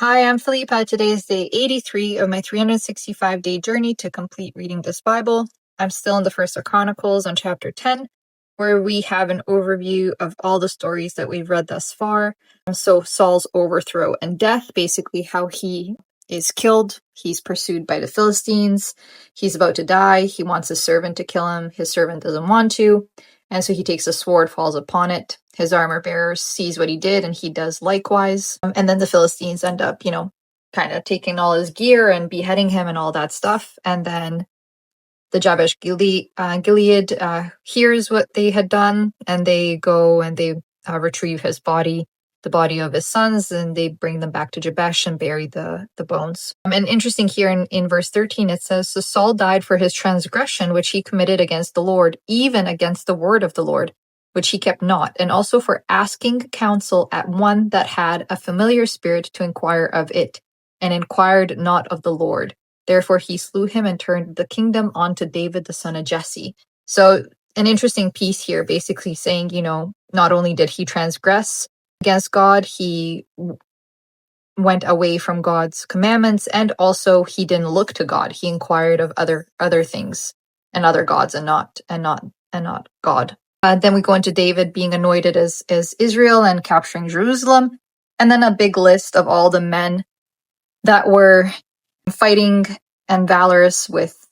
Hi, I'm Philippa. Today is day 83 of my 365-day journey to complete reading this Bible. I'm still in the First of Chronicles on chapter 10, where we have an overview of all the stories that we've read thus far. So Saul's overthrow and death, basically how he is killed. He's pursued by the Philistines. He's about to die. He wants his servant to kill him. His servant doesn't want to. And so he takes a sword, falls upon it. His armor bearer sees what he did, and he does likewise. And then the Philistines end up, kind of taking all his gear and beheading him and all that stuff. And then the Jabesh Gilead hears what they had done, and they go and they retrieve his body, the body of his sons, and they bring them back to Jabesh and bury the bones. And interesting here in verse 13, it says, "So Saul died for his transgression, which he committed against the Lord, even against the word of the Lord, which he kept not, and also for asking counsel at one that had a familiar spirit to inquire of it, and inquired not of the Lord. Therefore he slew him and turned the kingdom onto David, the son of Jesse." So an interesting piece here, basically saying, not only did he transgress against God, he went away from God's commandments, and also he didn't look to God. He inquired of other things and other gods, and not God. Then we go into David being anointed as Israel and capturing Jerusalem, and then a big list of all the men that were fighting and valorous with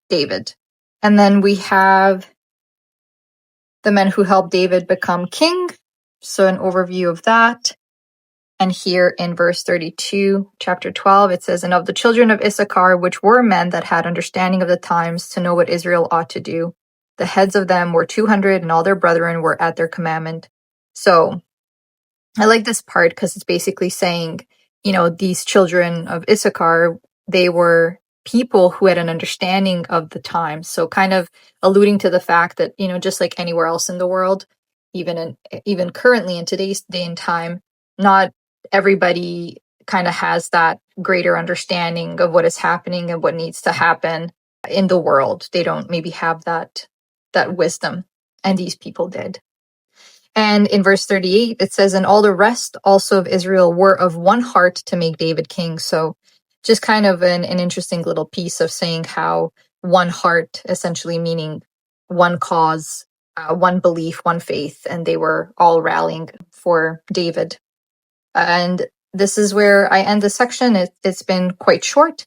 David. And then we have the men who helped David become king. So an overview of that. And here in verse 32, chapter 12, it says, "And of the children of Issachar, which were men that had understanding of the times to know what Israel ought to do, the heads of them were 200, and all their brethren were at their commandment." So I like this part because it's basically saying, these children of Issachar, they were people who had an understanding of the times. So kind of alluding to the fact that, just like anywhere else in the world, even currently in today's day and time, not everybody kind of has that greater understanding of what is happening and what needs to happen in the world. They don't maybe have that wisdom, and these people did. And in verse 38, it says, "And all the rest also of Israel were of one heart to make David king." So just kind of an interesting little piece of saying how one heart, essentially meaning one cause, one belief, one faith, and they were all rallying for David. And this is where I end the section. It's been quite short.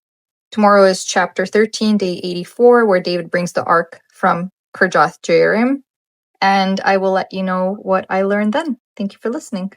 Tomorrow is chapter 13, day 84, where David brings the ark from Kirjath Jearim. And I will let you know what I learned then. Thank you for listening.